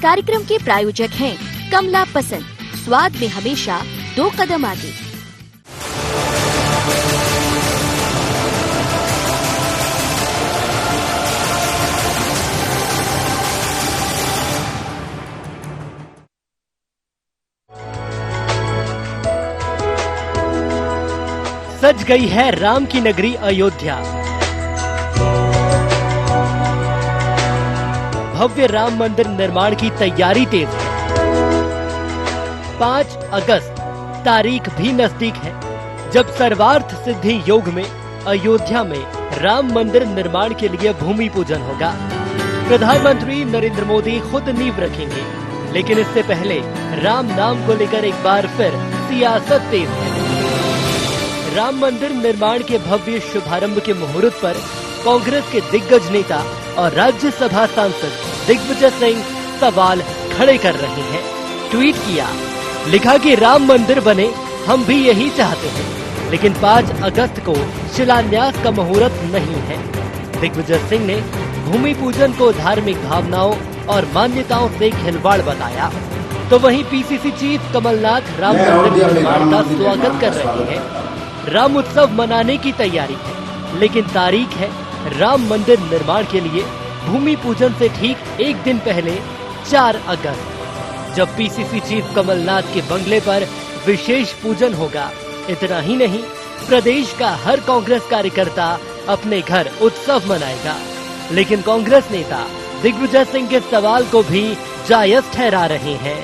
कार्यक्रम के प्रायोजक हैं कमला पसंद, स्वाद में हमेशा 2 कदम आगे। सज गई है राम की नगरी अयोध्या। भव्य राम मंदिर निर्माण की तैयारी तेज है। 5 अगस्त तारीख भी नजदीक है जब सर्वार्थ सिद्धि योग में अयोध्या में राम मंदिर निर्माण के लिए भूमि पूजन होगा। प्रधानमंत्री नरेंद्र मोदी खुद नींव रखेंगे, लेकिन इससे पहले राम नाम को लेकर एक बार फिर सियासत तेज है। राम मंदिर निर्माण के भव्य शुभारंभ के मुहूर्त पर कांग्रेस के दिग्गज नेता और राज्यसभा सांसद दिग्विजय सिंह सवाल खड़े कर रहे हैं। ट्वीट किया, लिखा कि राम मंदिर बने, हम भी यही चाहते हैं, लेकिन 5 अगस्त को शिलान्यास का मुहूर्त नहीं है। दिग्विजय सिंह ने भूमि पूजन को धार्मिक भावनाओं और मान्यताओं से खिलवाड़ बताया, तो वहीं पीसीसी चीफ कमलनाथ राम मंदिर निर्माण का स्वागत कर रहे हैं। राम उत्सव मनाने की तैयारी है, लेकिन तारीख है राम मंदिर निर्माण के लिए भूमि पूजन से ठीक एक दिन पहले 4 अगस्त, जब पीसीसी चीफ कमलनाथ के बंगले पर विशेष पूजन होगा। इतना ही नहीं, प्रदेश का हर कांग्रेस कार्यकर्ता अपने घर उत्सव मनाएगा। लेकिन कांग्रेस नेता दिग्विजय सिंह के सवाल को भी जायज ठहरा रहे हैं।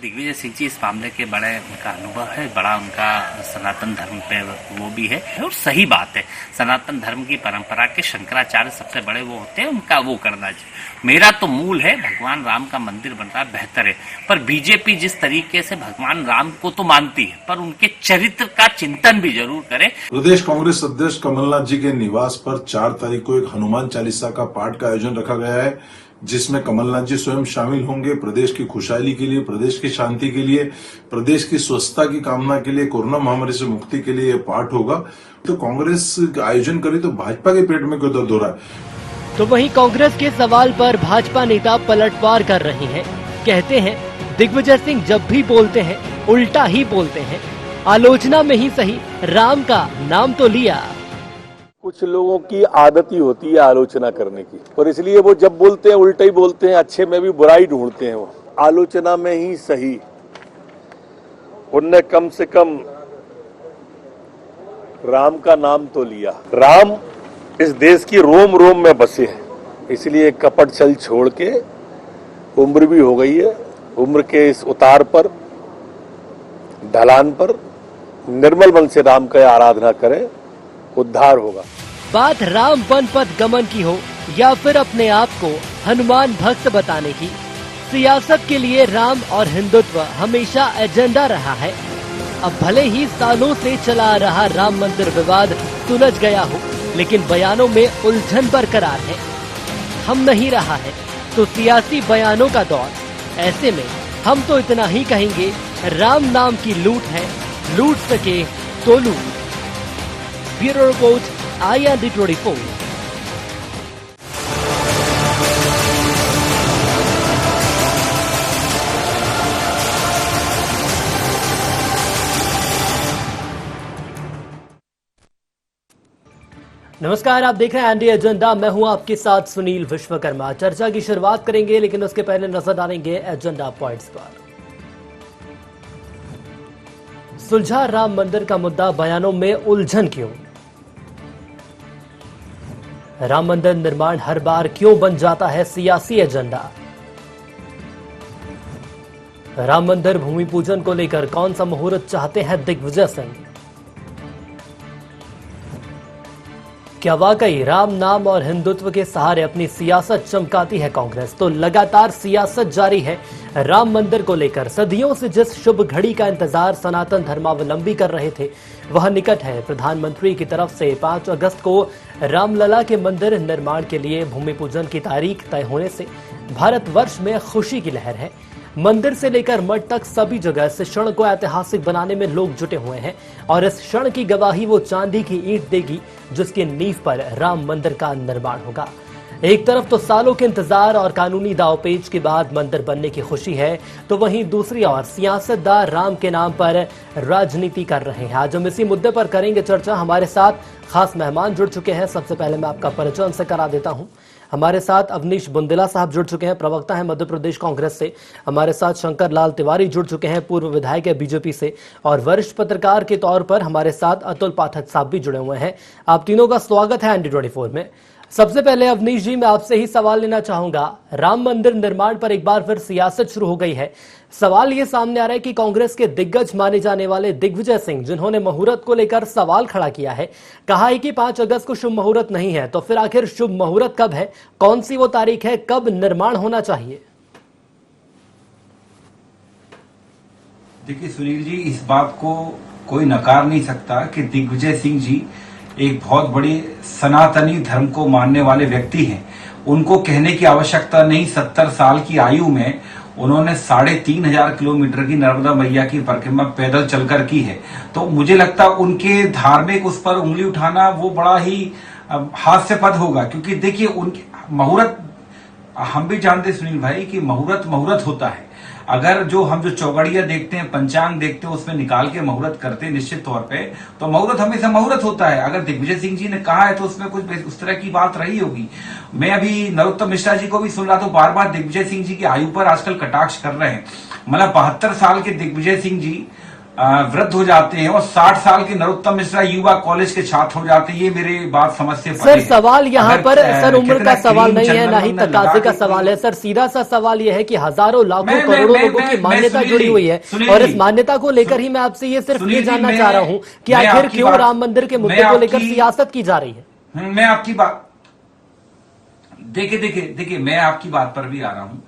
दिग्विजय सिंह जी इस मामले के बड़े उनका अनुभव है, बड़ा उनका सनातन धर्म पे वो भी है और सही बात है। सनातन धर्म की परंपरा के शंकराचार्य सबसे बड़े वो होते हैं, उनका वो करना चाहिए। मेरा तो मूल है भगवान राम का मंदिर बन रहा है, बेहतर है, पर बीजेपी जिस तरीके से भगवान राम को तो मानती है, पर उनके चरित्र का चिंतन भी जरूर करे। प्रदेश कांग्रेस अध्यक्ष कमलनाथ जी के निवास पर 4 तारीख को एक हनुमान चालीसा का पाठ का आयोजन रखा गया है, जिसमें कमलनाथ जी स्वयं शामिल होंगे। प्रदेश की खुशहाली के लिए, प्रदेश की शांति के लिए, प्रदेश की स्वच्छता की कामना के लिए, कोरोना महामारी से मुक्ति के लिए यह पाठ होगा। तो कांग्रेस आयोजन करे तो भाजपा के पेट में क्यों दर्द हो रहा है? तो वहीं कांग्रेस के सवाल पर भाजपा नेता पलटवार कर रहे हैं। कहते हैं दिग्विजय सिंह जब भी बोलते हैं उल्टा ही बोलते हैं। आलोचना में ही सही, राम का नाम तो लिया। कुछ लोगों की आदत ही होती है आलोचना करने की, और इसलिए वो जब बोलते हैं उल्टा ही बोलते हैं, अच्छे में भी बुराई ढूंढते हैं। वो आलोचना में ही सही, उनने कम से कम राम का नाम तो लिया। राम इस देश की रोम रोम में बसे हैं, इसलिए कपट छल छोड़ के, उम्र भी हो गई है, उम्र के इस उतार पर, ढलान पर निर्मल मन से राम का आराधना करें, उद्धार होगा। बात राम वन पथ गमन की हो या फिर अपने आप को हनुमान भक्त बताने की, सियासत के लिए राम और हिंदुत्व हमेशा एजेंडा रहा है। अब भले ही सालों से चला आ रहा राम मंदिर विवाद सुलझ गया हो, लेकिन बयानों में उलझन बरकरार है। हम नहीं रहा है तो सियासी बयानों का दौर। ऐसे में हम तो इतना ही कहेंगे, राम नाम की लूट है, लूट सके तो लूट। Bureau report, IND24। नमस्कार, आप देख रहे हैं एनडी एजेंडा। मैं हूं आपके साथ सुनील विश्वकर्मा। चर्चा की शुरुआत करेंगे, लेकिन उसके पहले नजर डालेंगे एजेंडा पॉइंट्स पर। सुलझा राम मंदिर का मुद्दा, बयानों में उलझन क्यों? राम मंदिर निर्माण हर बार क्यों बन जाता है सियासी एजेंडा? राम मंदिर भूमि पूजन को लेकर कौन सा मुहूर्त चाहते हैं दिग्विजय सिंह? क्या वाकई राम नाम और हिंदुत्व के सहारे अपनी सियासत चमकाती है कांग्रेस? तो लगातार सियासत जारी है राम मंदिर को लेकर। सदियों से जिस शुभ घड़ी का इंतजार सनातन धर्मावलंबी कर रहे थे, वह निकट है। प्रधानमंत्री की तरफ से 5 अगस्त को रामलला के मंदिर निर्माण के लिए भूमि पूजन की तारीख तय होने से भारतवर्ष में खुशी की लहर है। मंदिर से लेकर मठ तक सभी जगह इस क्षण को ऐतिहासिक बनाने में लोग जुटे हुए हैं, और इस क्षण की गवाही वो चांदी की ईंट देगी जिसकी नींव पर राम मंदिर का निर्माण होगा। एक तरफ तो सालों के इंतजार और कानूनी दावपेच के बाद मंदिर बनने की खुशी है, तो वहीं दूसरी ओर सियासतदार राम के नाम पर राजनीति कर रहे हैं। आज हम इसी मुद्दे पर करेंगे चर्चा। हमारे साथ खास मेहमान जुड़ चुके हैं। सबसे पहले मैं आपका परिचय उनसे करा देता हूं। हमारे साथ अवनीश बुंदेला साहब जुड़ चुके हैं, प्रवक्ता हैं मध्य प्रदेश कांग्रेस से। हमारे साथ शंकर लाल तिवारी जुड़ चुके हैं, पूर्व विधायक है बीजेपी से। और वरिष्ठ पत्रकार के तौर पर हमारे साथ अतुल पाठक साहब भी जुड़े हुए हैं। आप तीनों का स्वागत है ND24 में। सबसे पहले अवनीश जी, मैं आपसे ही सवाल लेना चाहूंगा। राम मंदिर निर्माण पर एक बार फिर सियासत शुरू हो गई है। सवाल ये सामने आ रहा है कि कांग्रेस के दिग्गज माने जाने वाले दिग्विजय सिंह, जिन्होंने मुहूर्त को लेकर सवाल खड़ा किया है, कहा है कि 5 अगस्त को शुभ मुहूर्त नहीं है, तो फिर आखिर शुभ मुहूर्त कब है? कौन सी वो तारीख है? कब निर्माण होना चाहिए? देखिए सुनील जी, इस बात को कोई नकार नहीं सकता कि दिग्विजय सिंह जी एक बहुत बड़ी सनातनी धर्म को मानने वाले व्यक्ति हैं। उनको कहने की आवश्यकता नहीं, 70 साल की आयु में उन्होंने 3,500 किलोमीटर की नर्मदा मैया की परिक्रमा पैदल चलकर की है। तो मुझे लगता है उनके धार्मिक उस पर उंगली उठाना वो बड़ा ही हास्यास्पद होगा, क्योंकि देखिए उनके मुहूर्त, हम भी जानते सुनील भाई कि मुहूर्त होता है। अगर हम जो चौगड़िया देखते हैं, पंचांग देखते हैं, उसमें निकाल के मुहूर्त करते हैं निश्चित तौर पे, तो मुहूर्त हमेशा मुहूर्त होता है। अगर दिग्विजय सिंह जी ने कहा है तो उसमें कुछ उस तरह की बात रही होगी। मैं अभी नरोत्तम मिश्रा जी को भी सुन रहा था, बार बार दिग्विजय सिंह जी की आयु पर आजकल कटाक्ष कर रहे हैं। मतलब 72 साल के दिग्विजय सिंह जी वृद्ध हो जाते हैं और 60 साल के नरोत्तम मिश्रा युवा कॉलेज के छात्र हो जाते हैं। ये मेरे बात समझ से परे सर, सवाल यहाँ पर सर उम्र का सवाल नहीं है, ना ही तकाजे का सवाल है। सर सीधा सा सवाल यह है कि हजारों लाखों करोड़ों लोगों की मान्यता जुड़ी हुई है, और इस मान्यता को लेकर ही मैं आपसे ये सिर्फ ये जानना चाह रहा हूँ कि आखिर क्यों राम मंदिर के मुद्दे को लेकर सियासत की जा रही है। मैं आपकी बात देखिए मैं आपकी बात पर भी आ रहा हूं।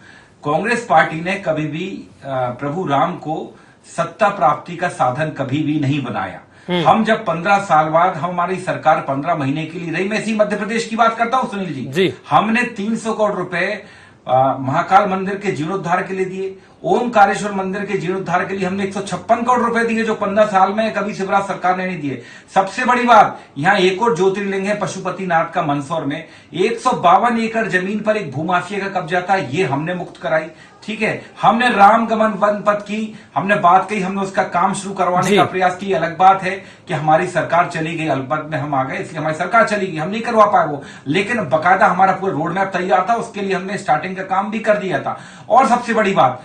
कांग्रेस पार्टी ने कभी भी प्रभु राम को सत्ता प्राप्ति का साधन कभी भी नहीं बनाया। हम जब 15 साल बाद हमारी सरकार 15 महीने के लिए रही, मैं इसी मध्य प्रदेश की बात करता हूं सुनील जी। हमने 300 करोड़ रुपए महाकाल मंदिर के जीर्णोद्धार के लिए दिए। ओमकारेश्वर मंदिर के जीर्णोद्धार के लिए हमने 156 करोड़ रुपए दिए, जो 15 साल में कभी शिवराज सरकार ने नहीं दिए। सबसे बड़ी बात, यहाँ एक और ज्योतिर्लिंग है पशुपतिनाथ का मंदसौर में, 152 एकड़ जमीन पर एक भूमाफिया का कब्जा था, ये हमने मुक्त कराई। ठीक है, हमने राम गमन वन पथ की, हमने बात कही, हमने उसका काम शुरू करवाने का प्रयास किया। अलग बात है कि हमारी सरकार चली गई, अलबत में हम आ गए, इसलिए हमारी सरकार चली गई, हम नहीं करवा पाए वो। लेकिन बकायदा हमारा पूरा रोड मैप तैयार था, उसके लिए हमने स्टार्टिंग का काम भी कर दिया था। और सबसे बड़ी बात,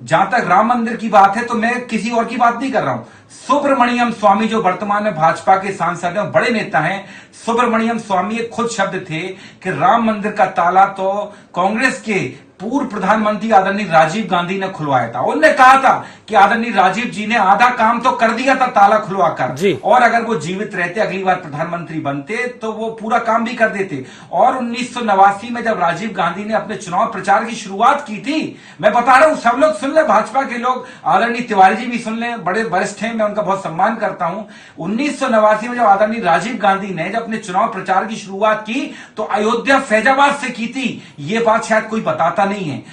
जहां तक राम मंदिर की बात है तो मैं किसी और की बात नहीं कर रहा हूं। सुब्रमण्यम स्वामी जो वर्तमान में भाजपा के सांसद हैं, बड़े नेता हैं, सुब्रमण्यम स्वामी एक खुद शब्द थे कि राम मंदिर का ताला तो कांग्रेस के पूर्व प्रधानमंत्री आदरणीय राजीव गांधी ने खुलवाया था। उन्होंने कहा था कि आदरणीय राजीव जी ने आधा काम तो कर दिया था ताला खुलवाकर, और अगर वो जीवित रहते, अगली बार प्रधानमंत्री बनते, तो वो पूरा काम भी कर देते। और 1989 में जब राजीव गांधी ने अपने चुनाव प्रचार की शुरुआत की थी, मैं बता रहा हूं, सब लोग सुन ले, भाजपा के लोग, आदरणीय तिवारी जी भी सुन ले, बड़े वरिष्ठ हैं, मैं उनका बहुत सम्मान करता हूं। 1989 में जब आदरणीय राजीव गांधी ने जब अपने चुनाव प्रचार की शुरुआत की तो अयोध्या फैजाबाद से की थी। ये बात शायद कोई बताता नहीं है।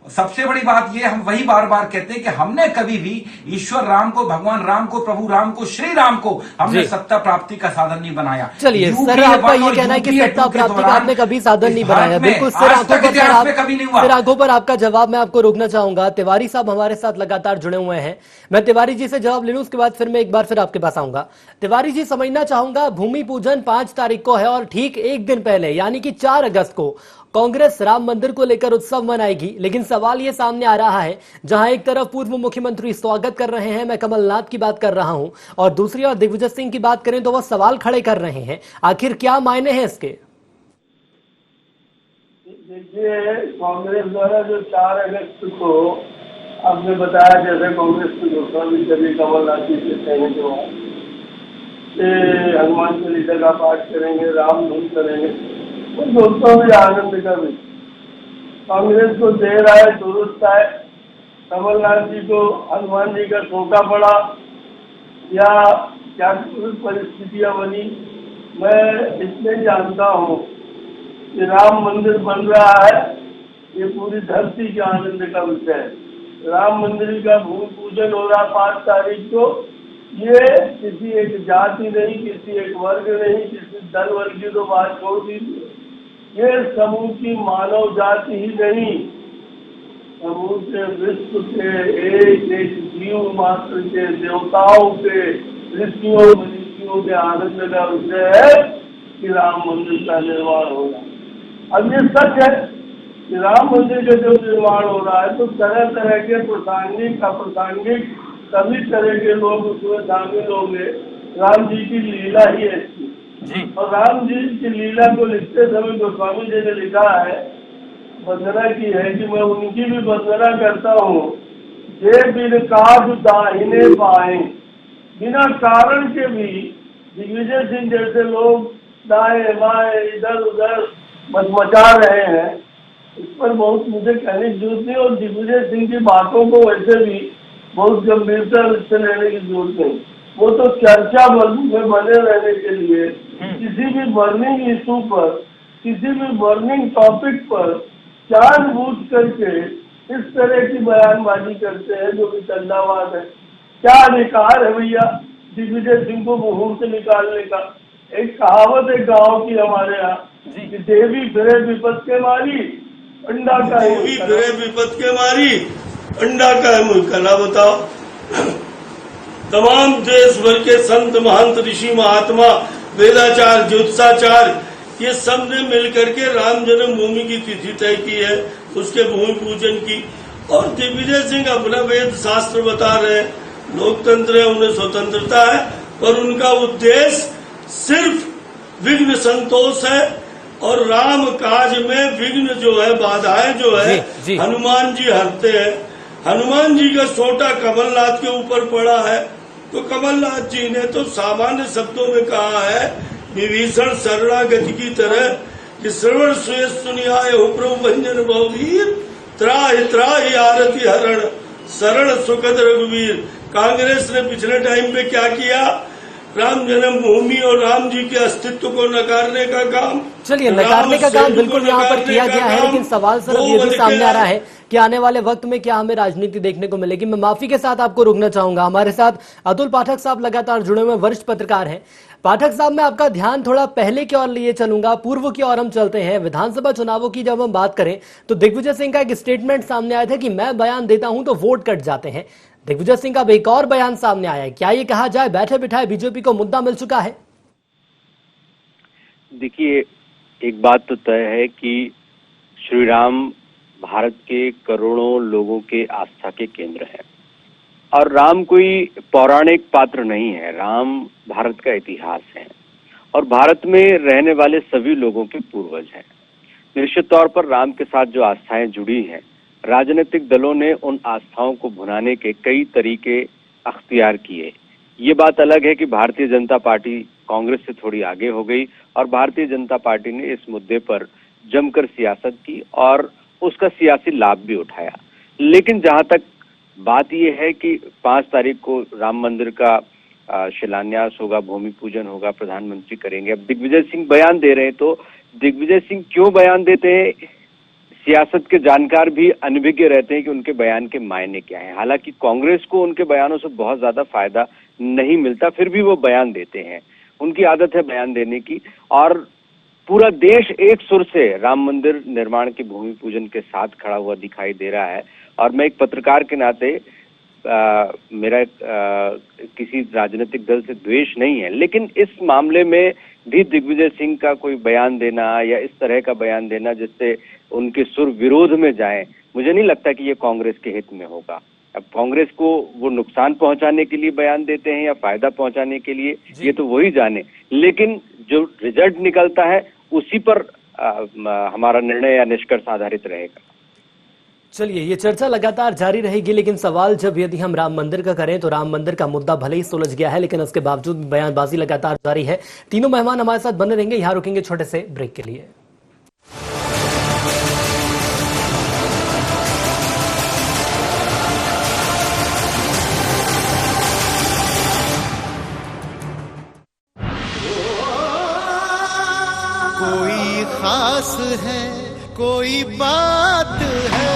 सबसे बड़ी बात यह, हम वही बार बार कहते हैं कि हमने कभी भी ईश्वर राम को, भगवान राम को, प्रभु राम को, श्री राम को हमने सत्ता प्राप्ति का साधन नहीं बनाया। चलिए सर, आपका ये कहना है कि सत्ता प्राप्ति का आपने कभी साधन नहीं बनाया। बिल्कुल सिर आंखों पर आपका जवाब मैं आपको रोकना चाहूंगा। तिवारी साहब हमारे साथ लगातार जुड़े हुए हैं, मैं तिवारी जी से जवाब ले लूं, उसके बाद फिर मैं एक बार फिर आपके पास आऊंगा। तिवारी जी, समझना चाहूंगा, भूमि पूजन 5 तारीख को है और ठीक एक दिन पहले यानी कि 4 अगस्त को कांग्रेस राम मंदिर को लेकर उत्सव मनाएगी। लेकिन सवाल यह सामने आ रहा है, जहां एक तरफ पूर्व मुख्यमंत्री स्वागत कर रहे हैं, मैं कमलनाथ की बात कर रहा हूं, और दूसरी ओर दिग्विजय सिंह की बात करें तो वह सवाल खड़े कर रहे हैं। आखिर क्या मायने हैं इसके? देखिए, कांग्रेस द्वारा जो 4 अगस्त को आपने बताया, जैसे कांग्रेस की घोषणा भी करी कमलनाथ जी से कहने के बाद, हनुमान चालीसा का पाठ करेंगे, राम धुन करेंगे, तो दोस्तों भी आनंद का भी कांग्रेस को देर आए दुरुस्त आए। कमलनाथ जी को हनुमान जी का धोखा पड़ा या क्या परिस्थितियां बनी, मैं इसलिए जानता हूँ कि राम मंदिर बन रहा है, ये पूरी धरती के आनंद का विषय है। राम मंदिर का भूमि पूजन हो रहा 5 तारीख को। ये किसी एक जाति नहीं, किसी एक वर्ग नहीं, किसी दल वर्ग की तो बात छोड़ दीजिए, ये समूची मानव जाति ही नहीं, समूचे विश्व के एक एक जीव मात्र के, देवताओं के, ऋषियों मनीषियों के आनंद का विषय है कि राम मंदिर का निर्माण होगा। अब ये सच है कि राम मंदिर का जो निर्माण हो रहा है तो तरह तरह के प्रासंगिक अप्रासंगिक सभी तरह के लोग उसमें शामिल होंगे। राम जी की लीला ही ऐसी, और राम जी की लीला को लिखते समय गोस्वामी जी ने लिखा है, वंदना की है कि मैं उनकी भी वंदना करता हूँ। जे बिन काज दाहिने पाए, बिना कारण के भी दिग्विजय सिंह जैसे लोग दाएं बाएं इधर उधर मचा रहे हैं, इस पर बहुत मुझे कहने की जरूरत नहीं। और दिग्विजय सिंह की बातों को वैसे भी बहुत गंभीरता से लेने की जरूरत नहीं। वो तो चर्चा में बने रहने के लिए किसी भी बर्निंग इशू पर, किसी भी बर्निंग टॉपिक पर जानबूझ करके इस तरह की बयानबाजी करते हैं जो कि चंदावाद है। क्या अधिकार है भैया दिग्विजय सिंह को मुहूर्त से निकालने का? एक कहावत है गांव की हमारे यहाँ कि देवी फिरे विपत के मारी, अंडा का देवी फिरे विपत के मारी, अंडा का है मुंह कला। बताओ, तमाम देश भर के संत महंत ऋषि महात्मा वेदाचार्य ज्योतिषाचार्य ये सब ने मिलकर के राम जन्मभूमि की तिथि तय की है, उसके भूमि पूजन की। और दिग्विजय सिंह अपना वेद शास्त्र बता रहे हैं, लोकतंत्र है, उन्हें स्वतंत्रता है, पर उनका उद्देश्य सिर्फ विघ्न संतोष है। और राम काज में विघ्न जो है, बाधाएं जो है, हनुमान जी हरते हैं। हनुमान जी का सोटा कमलनाथ के ऊपर पड़ा है, तो कमलनाथ जी ने तो सामान्य शब्दों में कहा है, विभीषण शरणागति की तरह कि श्रवण सुय सुनियाय हो प्रभु भंजन बहुवीर, त्राहि त्राहि आरती हरण शरण सुखद रघुवीर। कांग्रेस ने पिछले टाइम पे क्या किया? राम जन्मभूमि और राम जी के अस्तित्व को नकारने का काम। चलिए, नकारने का काम बिल्कुल यहाँ पर किया गया है, लेकिन सवाल सर अब ये भी सामने आ रहा है कि आने वाले वक्त में क्या हमें राजनीति देखने को मिलेगी। मैं माफी के साथ आपको रोकना चाहूंगा। हमारे साथ अतुल पाठक साहब लगातार जुड़े हुए वरिष्ठ पत्रकार हैं। पाठक साहब, मैं आपका ध्यान थोड़ा पहले की ओर लिए चलूंगा, पूर्व की ओर हम चलते हैं। विधानसभा चुनावों की जब हम बात करें तो दिग्विजय सिंह का एक स्टेटमेंट सामने आया था कि मैं बयान देता हूं तो वोट कट जाते हैं। दिग्विजय सिंह का अब एक और बयान सामने आया है। क्या ये कहा जाए बैठे बिठाए बीजेपी को मुद्दा मिल चुका है? देखिए, एक बात तो तय है कि श्री राम भारत के करोड़ों लोगों के आस्था के केंद्र है, और राम कोई पौराणिक पात्र नहीं है। राम भारत का इतिहास है और भारत में रहने वाले सभी लोगों के पूर्वज हैं। निश्चित तौर पर राम के साथ जो आस्थाएं जुड़ी हैं, राजनीतिक दलों ने उन आस्थाओं को भुनाने के कई तरीके अख्तियार किए। ये बात अलग है कि भारतीय जनता पार्टी कांग्रेस से थोड़ी आगे हो गई और भारतीय जनता पार्टी ने इस मुद्दे पर जमकर सियासत की और उसका सियासी लाभ भी उठाया। लेकिन जहां तक बात यह है कि 5 तारीख को राम मंदिर का शिलान्यास होगा, भूमि पूजन होगा, प्रधानमंत्री करेंगे। अब दिग्विजय सिंह बयान दे रहे हैं, तो दिग्विजय सिंह क्यों बयान देते हैं? सियासत के जानकार भी अनभिज्ञ रहते हैं कि उनके बयान के मायने क्या हैं। हालांकि कांग्रेस को उनके बयानों से बहुत ज्यादा फायदा नहीं मिलता, फिर भी वो बयान देते हैं। उनकी आदत है बयान देने की, और पूरा देश एक सुर से राम मंदिर निर्माण के भूमि पूजन के साथ खड़ा हुआ दिखाई दे रहा है। और मैं एक पत्रकार के नाते मेरा किसी राजनीतिक दल से द्वेष नहीं है, लेकिन इस मामले में भी दिग्विजय सिंह का कोई बयान देना या इस तरह का बयान देना जिससे उनके सुर विरोध में जाए, मुझे नहीं लगता कि ये कांग्रेस के हित में होगा। अब कांग्रेस को वो नुकसान पहुंचाने के लिए बयान देते हैं या फायदा पहुंचाने के लिए, ये तो वही जाने। लेकिन जो रिजल्ट निकलता है उसी पर हमारा निर्णय या निष्कर्ष आधारित रहेगा। चलिए, ये चर्चा लगातार जारी रहेगी, लेकिन सवाल जब यदि हम राम मंदिर का करें तो राम मंदिर का मुद्दा भले ही सुलझ गया है, लेकिन उसके बावजूद बयानबाजी लगातार जारी है। तीनों मेहमान हमारे साथ बने रहेंगे, यहाँ रुकेंगे छोटे से ब्रेक के लिए। कोई खास है, कोई बात है,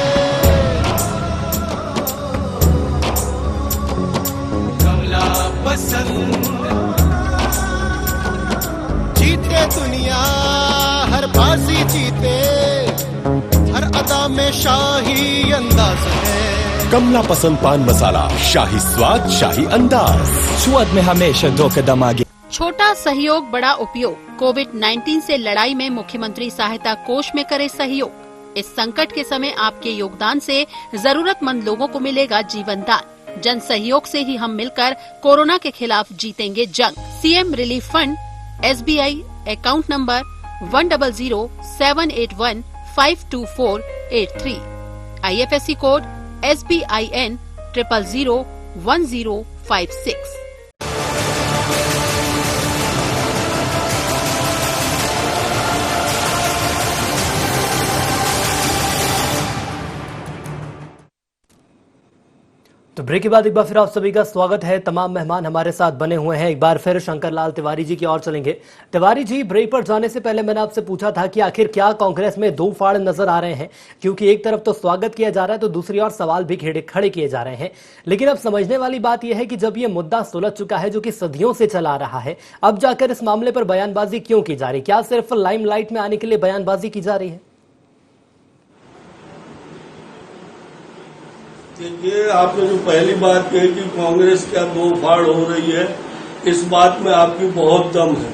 कमला पसंद। जीते दुनिया हर बाजी जीत में शाही अंदाज है। कमला पसंद पान मसाला, शाही स्वाद, शाही अंदाज, स्वाद में हमेशा 2 कदम आगे। छोटा सहयोग बड़ा उपयोग। कोविड-19 से लड़ाई में मुख्यमंत्री सहायता कोष में करे सहयोग। इस संकट के समय आपके योगदान से जरूरतमंद लोगों को मिलेगा जीवन दान। जन सहयोग से ही हम मिलकर कोरोना के खिलाफ जीतेंगे जंग। CM relief fund, SBI account number 100-781-52483, IFSC code SBIN 0001056। तो ब्रेक के बाद एक बार फिर आप सभी का स्वागत है। तमाम मेहमान हमारे साथ बने हुए हैं। एक बार फिर शंकर लाल तिवारी जी की ओर चलेंगे। तिवारी जी, ब्रेक पर जाने से पहले मैंने आपसे पूछा था कि आखिर क्या कांग्रेस में दो फाड़ नजर आ रहे हैं, क्योंकि एक तरफ तो स्वागत किया जा रहा है तो दूसरी ओर सवाल भी खड़े किए जा रहे हैं। लेकिन अब समझने वाली बात यह है कि जब ये मुद्दा सुलझ चुका है जो कि सदियों से चला आ रहा है, अब जाकर इस मामले पर बयानबाजी क्यों की जा रही? क्या सिर्फ लाइमलाइट में आने के लिए बयानबाजी की जा रही है? देखिए, आपने जो पहली बात कही कि कांग्रेस क्या दो फाड़ हो रही है, इस बात में आपकी बहुत दम है।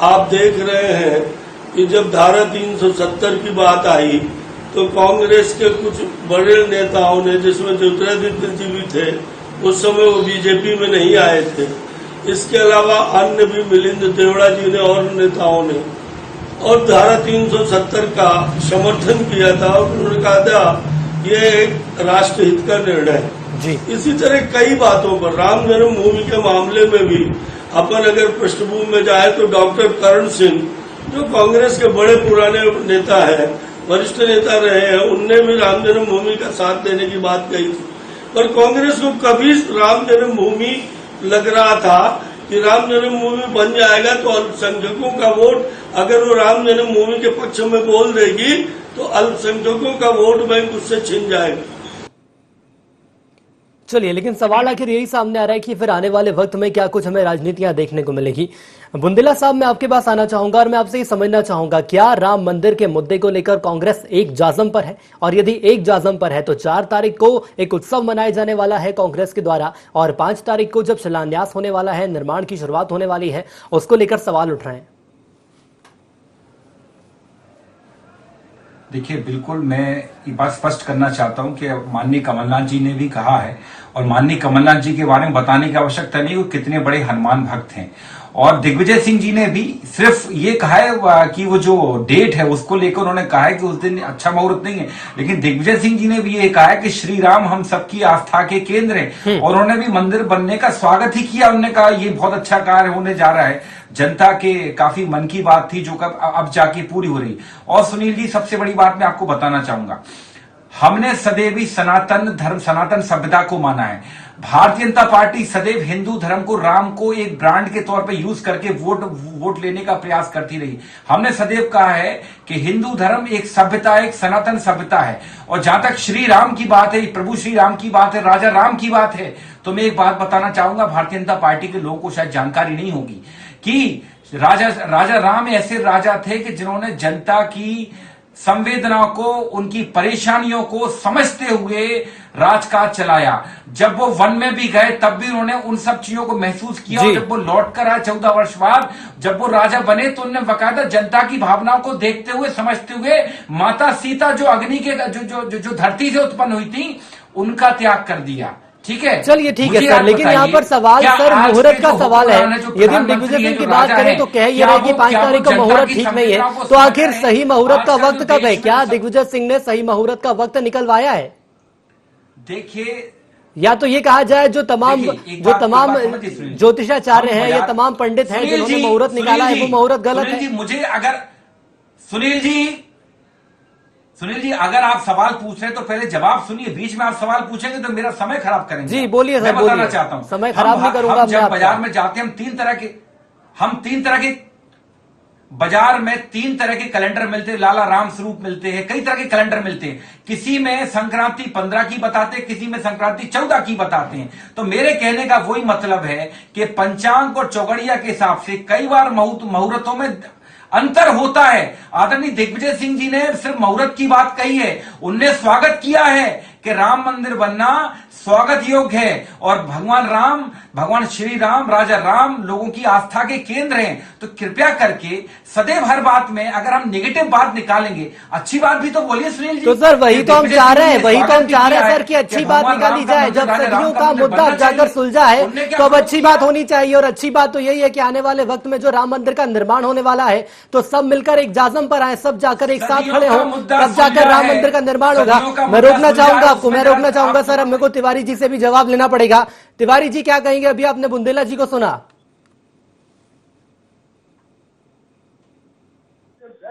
आप देख रहे हैं कि जब धारा 370 की बात आई तो कांग्रेस के कुछ बड़े नेताओं ने, जिसमें ज्योतिरादित्य जी भी थे, उस समय वो बीजेपी में नहीं आए थे। इसके अलावा अन्य भी, मिलिंद देवड़ा जी ने और नेताओं ने, और धारा 370 का समर्थन किया था और उन्होंने कहा था ये एक राष्ट्रहित का निर्णय है जी। इसी तरह कई बातों पर, राम जन्मभूमि के मामले में भी अपन अगर पृष्ठभूमि में जाए तो डॉक्टर करण सिंह, जो कांग्रेस के बड़े पुराने नेता है, वरिष्ठ नेता रहे हैं, उनने भी राम जन्मभूमि का साथ देने की बात कही थी। पर कांग्रेस को कभी राम जन्मभूमि लग रहा था कि राम जन्मभूमि बन जाएगा तो अल्पसंख्यकों का वोट, अगर वो राम जन्मभूमि के पक्ष में बोल देगी तो अल्पसंख्यकों का वोट बैंक उससे छिन जाएगा। चलिए, लेकिन सवाल आखिर यही सामने आ रहा है कि फिर आने वाले वक्त में क्या कुछ हमें राजनीतियां देखने को मिलेगी। बुंदेला साहब, मैं आपके पास आना चाहूंगा और मैं आपसे ये समझना चाहूंगा, क्या राम मंदिर के मुद्दे को लेकर कांग्रेस एक जाज़म पर है? और यदि एक जाज़म पर है तो 4 तारीख को एक उत्सव मनाया जाने वाला है कांग्रेस के द्वारा, और 5 तारीख को जब शिलान्यास होने वाला है, निर्माण की शुरुआत होने वाली है, उसको लेकर सवाल उठ रहे हैं। देखिए, बिल्कुल मैं ये बात स्पष्ट करना चाहता हूं कि माननीय कमलनाथ जी ने भी कहा है, और माननीय कमलनाथ जी के बारे में बताने की आवश्यकता नहीं, वो कितने बड़े हनुमान भक्त हैं। और दिग्विजय सिंह जी ने भी सिर्फ ये कहा है कि वो जो डेट है उसको लेकर उन्होंने कहा है कि उस दिन अच्छा मुहूर्त नहीं है, लेकिन दिग्विजय सिंह जी ने भी ये कहा है कि श्री राम हम सबकी आस्था के केंद्र हैं, और उन्होंने भी मंदिर बनने का स्वागत ही किया। उन्होंने कहा ये बहुत अच्छा कार्य होने जा रहा है, जनता के काफी मन की बात थी जो अब जाके पूरी हो रही। और सुनील जी, सबसे बड़ी बात मैं आपको बताना चाहूंगा, हमने सदैव ही सनातन धर्म, सनातन सभ्यता को माना है। भारतीय जनता पार्टी सदैव हिंदू धर्म को, राम को एक ब्रांड के तौर पे यूज करके वोट लेने का प्रयास करती रही। हमने सदैव कहा है कि हिंदू धर्म एक सभ्यता, एक सनातन सभ्यता है। और जहां तक श्री राम की बात है, प्रभु श्री राम की बात है, राजा राम की बात है, तो मैं एक बात बताना चाहूंगा, भारतीय जनता पार्टी के लोगों को शायद जानकारी नहीं होगी कि राजा राम ऐसे राजा थे कि जिन्होंने जनता की संवेदनाओं को, उनकी परेशानियों को समझते हुए राजकाज चलाया। जब वो वन में भी गए तब भी उन्होंने उन सब चीजों को महसूस किया, और जब वो लौट कर आए 14 वर्ष बाद, जब वो राजा बने तो उन्होंने बकायदा जनता की भावनाओं को देखते हुए, समझते हुए, माता सीता जो अग्नि के जो धरती से उत्पन्न हुई थी, उनका त्याग कर दिया। ठीक है, चलिए ठीक है सर, लेकिन यहाँ पर सवाल सर मुहूर्त का सवाल है। यदि हम दिग्विजय सिंह की बात करें तो कह ये रहे कि 5 तारीख को मुहूर्त ठीक नहीं है, तो आखिर सही मुहूर्त का वक्त कब है? क्या दिग्विजय सिंह ने सही मुहूर्त का वक्त निकलवाया है? देखिए, या तो ये कहा जाए जो तमाम ज्योतिषाचार्य हैं या तमाम पंडित हैं जिन्होंने मुहूर्त निकाला है वो मुहूर्त गलत है। मुझे अगर सुनील जी अगर आप सवाल पूछ रहे हैं तो पहले जवाब सुनिए। बीच में आप सवाल पूछेंगे तो मेरा समय खराब करेंगे। जी बोलिए सर, मैं बताना चाहता हूं, समय खराब नहीं करूंगा। जब बाजार में जाते हैं हम तीन तरह के बाजार में 3 तरह के कैलेंडर मिलते हैं, लाला राम स्वरूप मिलते हैं, कई तरह के कैलेंडर मिलते हैं। किसी में संक्रांति 15 की बताते हैं, किसी में संक्रांति 14 की बताते हैं। तो मेरे कहने का वही मतलब है कि पंचांग और चौगड़िया के हिसाब से कई बार मुहूर्तों में अंतर होता है। आदरणीय दिग्विजय सिंह जी ने सिर्फ मुहूर्त की बात कही है, उनने स्वागत किया है कि राम मंदिर बनना स्वागत योग्य है और भगवान राम, भगवान श्री राम, राजा राम लोगों की आस्था के केंद्र हैं। तो कृपया करके सदैव हर बात में अगर हम नेगेटिव बात निकालेंगे, अच्छी बात भी तो बोलिए सुनील जी। तो सर वही तो हम चाह रहे हैं, सर कि अच्छी बात निकाली जाए। जब सदियों का मुद्दा जाकर सुलझा है तो अब अच्छी बात होनी चाहिए। और अच्छी बात तो यही है कि आने वाले वक्त में जो राम मंदिर का निर्माण होने वाला है तो सब मिलकर एक जाजम पर आए, सब जाकर एक साथ खड़े हों, तब जाकर राम मंदिर का निर्माण होगा। मैं रोकना चाहूंगा सर, अब मेरे को तिवारी जी से भी जवाब लेना पड़ेगा। तिवारी जी क्या कहेंगे? अभी आपने बुंदेला जी को सुना।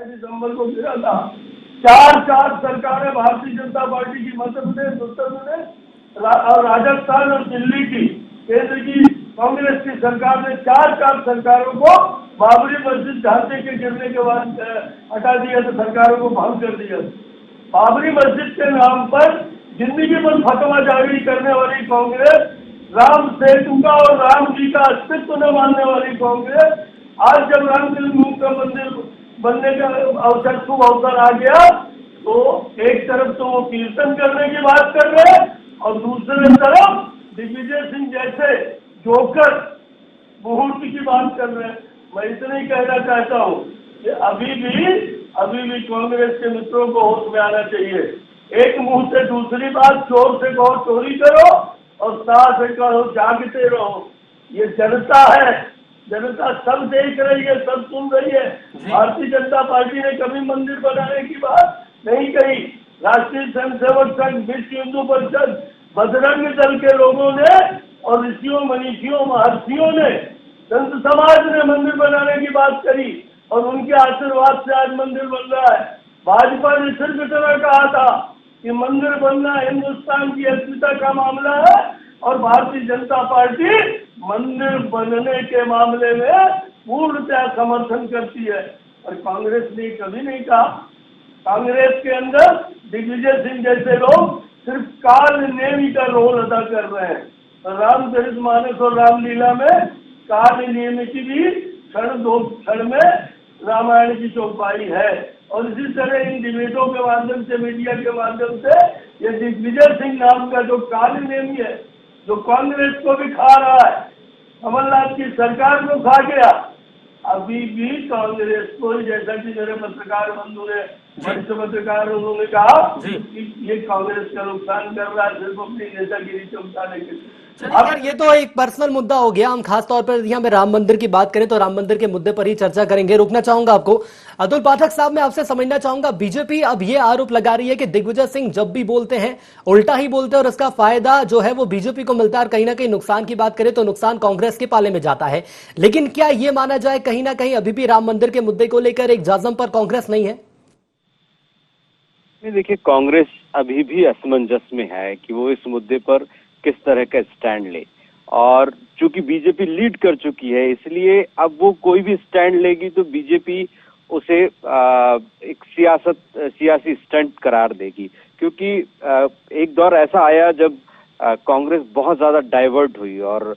दिसंबर को गिरा था, चार सरकारें भारतीय जनता पार्टी की, मध्य प्रदेश, उत्तर प्रदेश और राजस्थान और दिल्ली की, केंद्र की कांग्रेस की सरकार ने चार सरकारों को बाबरी मस्जिद ढांचे के गिरने के बाद हटा दिया, तो सरकारों को भंग कर दिया। बाबरी मस्जिद के नाम पर जिंदगी भर फतवा जारी करने वाली कांग्रेस, राम सेतु का और राम जी का अस्तित्व न मानने वाली कांग्रेस, आज जब राम जन्मभूमि का मंदिर बनने का शुभ अवसर आ गया तो एक तरफ तो वो कीर्तन करने की बात कर रहे हैं और दूसरे तरफ दिग्विजय सिंह जैसे जोकर मुहूर्त की बात कर रहे हैं। मैं इतना ही कहना चाहता हूँ कि अभी भी कांग्रेस के मित्रों को होश में आना चाहिए। एक मुंह से दूसरी बात, चोर से कहो चोरी करो और सास से कहो जागते रहो। ये जनता है, जनता सब देख रही है, सब सुन रही है। भारतीय जनता पार्टी ने कभी मंदिर बनाने की बात नहीं कही। राष्ट्रीय स्वयंसेवक संघ, विश्व हिंदू परिषद, बजरंग दल के लोगों ने और ऋषियों, मनीषियों, महर्षियों ने, संत समाज ने मंदिर बनाने की बात करी और उनके आशीर्वाद से आज मंदिर बन रहा है। भाजपा ने सिर्फ इतना कहा था कि मंदिर बनना हिंदुस्तान की अस्मिता का मामला है और भारतीय जनता पार्टी मंदिर बनने के मामले में पूर्णतः समर्थन करती है। और कांग्रेस ने कभी नहीं कहा। कांग्रेस के अंदर दिग्विजय सिंह जैसे लोग सिर्फ काल नेमी का रोल अदा कर रहे हैं। रामचरितमानस और रामलीला में काल नेमी की भी दो क्षण में रामायण की चौपाई है। और इसी तरह इन डिबेटों के माध्यम से, मीडिया के माध्यम से ये दिग्विजय सिंह नाम का जो काल नेमी है, जो कांग्रेस को भी खा रहा है, कमलनाथ की सरकार को खा गया, अभी भी कांग्रेस को, जैसा कि मेरे पत्रकार बंधु ने, वरिष्ठ पत्रकार, उन्होंने कहा कि ये कांग्रेस का नुकसान कर रहा है सिर्फ अपनी नेतागिरी चमकाने के लिए। यार ये तो एक पर्सनल मुद्दा हो गया। हम खास तौर पर यहाँ पे राम मंदिर की बात करें तो राम मंदिर के मुद्दे पर ही चर्चा करेंगे। रोकना चाहूंगा आपको। अतुल पाठक साहब, मैं आपसे समझना चाहूंगा, बीजेपी अब ये आरोप लगा रही है कि दिग्विजय सिंह जब भी बोलते हैं उल्टा ही बोलते हैं और इसका फायदा जो है वो बीजेपी को मिलता है और कहीं ना कहीं नुकसान की बात करें तो नुकसान कांग्रेस के पाले में जाता है। लेकिन क्या ये माना जाए कहीं ना कहीं अभी भी राम मंदिर के मुद्दे को लेकर एक जाजम पर कांग्रेस नहीं है? देखिए, कांग्रेस अभी भी असमंजस में है कि वो इस मुद्दे पर किस तरह का स्टैंड ले। और चूंकि बीजेपी लीड कर चुकी है, इसलिए अब वो कोई भी स्टैंड लेगी तो बीजेपी उसे एक सियासी स्टंट करार देगी। क्योंकि एक दौर ऐसा आया जब कांग्रेस बहुत ज्यादा डाइवर्ट हुई और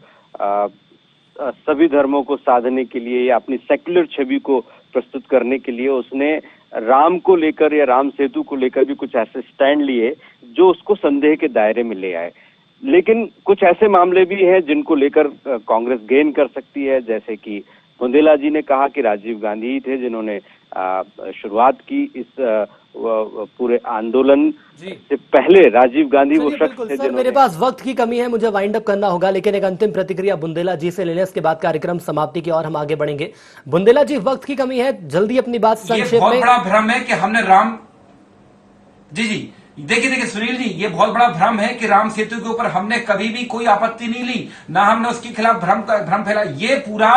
सभी धर्मों को साधने के लिए या अपनी सेक्युलर छवि को प्रस्तुत करने के लिए उसने राम को लेकर या राम सेतु को लेकर भी कुछ ऐसे स्टैंड लिए जो उसको संदेह के दायरे में ले आए। लेकिन कुछ ऐसे मामले भी हैं जिनको लेकर कांग्रेस गेन कर सकती है, जैसे कि बुंदेला जी ने कहा कि राजीव गांधी ही थे जिन्होंने शुरुआत की इस पूरे आंदोलन से पहले। राजीव गांधी वो शख्स थे जिन्होंने। मेरे पास वक्त की कमी है, मुझे वाइंड अप करना होगा, लेकिन एक अंतिम प्रतिक्रिया बुंदेला जी से लेने, इसके बाद कार्यक्रम समाप्ति की ओर हम आगे बढ़ेंगे। बुंदेला जी, वक्त की कमी है, जल्दी अपनी बात संक्षेप में। बहुत बड़ा भ्रम है कि हमने राम जी देखिए सुनील जी, ये बहुत बड़ा भ्रम है कि राम सेतु के ऊपर हमने कभी भी कोई आपत्ति नहीं ली, ना हमने उसके खिलाफ भ्रम फैला। ये पूरा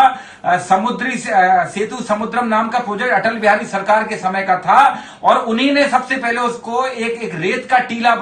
समुद्री सेतु समुद्रम नाम का प्रोजेक्ट अटल बिहारी सरकार के समय का था और उन्हीं ने सबसे पहले उसको एक रेत का टीला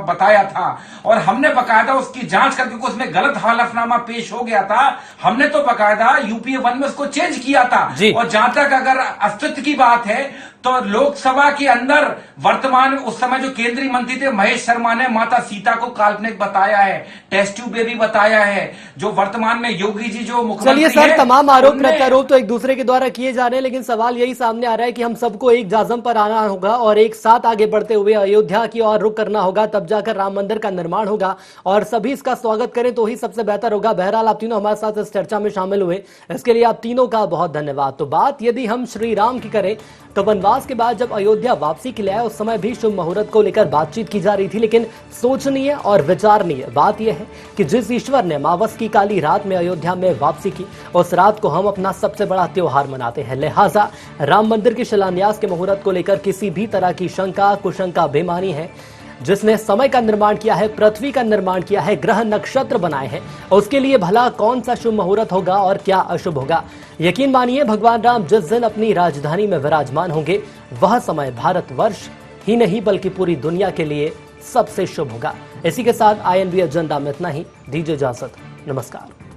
बताया था और हमने बकायदा उसकी जांच करके, क्योंकि उसमें गलत हलफनामा पेश हो गया था, हमने तो बकायदा यूपीए 1 में उसको चेंज किया था। और जहां तक अगर अस्तित्व की बात है तो लोकसभा के अंदर वर्तमान में उस समय जो केंद्रीय मंत्री थे महेश शर्मा ने माता सीता को काल्पनिक बताया है, टेस्ट ट्यूब बेबी बताया है। जो वर्तमान में योगी जी जो मुख्यमंत्री चलिए सर, हैं, तमाम आरोप उनने- प्रत्यारोप तो एक दूसरे के द्वारा किए जा रहे हैं, लेकिन सवाल यही सामने आ रहा है कि हम सबको एक जाजम पर आना होगा और एक साथ आगे बढ़ते हुए अयोध्या की ओर रुख करना होगा, तब जाकर राम मंदिर का निर्माण होगा और सभी इसका स्वागत करें तो ही सबसे बेहतर होगा। बहरहाल आप तीनों हमारे साथ इस चर्चा में शामिल हुए, इसके लिए आप तीनों का बहुत धन्यवाद। तो बात यदि हम श्री राम की करें तो वनवास के बाद जब अयोध्या वापसी के लिए आए उस समय भी शुभ मुहूर्त को लेकर बातचीत की जा रही थी, लेकिन सोचनीय और विचारणीय बात यह है कि जिस ईश्वर ने अमावस की काली रात में अयोध्या में वापसी की, उस रात को हम अपना सबसे बड़ा त्योहार मनाते हैं। लिहाजा राम मंदिर के शिलान्यास के मुहूर्त को लेकर किसी भी तरह की शंका कुशंका बेमानी है। जिसने समय का निर्माण किया है, पृथ्वी का निर्माण किया है, ग्रह नक्षत्र बनाए हैं, उसके लिए भला कौन सा शुभ मुहूर्त होगा और क्या अशुभ होगा। यकीन मानिए भगवान राम जिस दिन अपनी राजधानी में विराजमान होंगे वह समय भारतवर्ष ही नहीं बल्कि पूरी दुनिया के लिए सबसे शुभ होगा। इसी के साथ INB एजेंडा में इतना ही। दीजिए इजाजत, नमस्कार।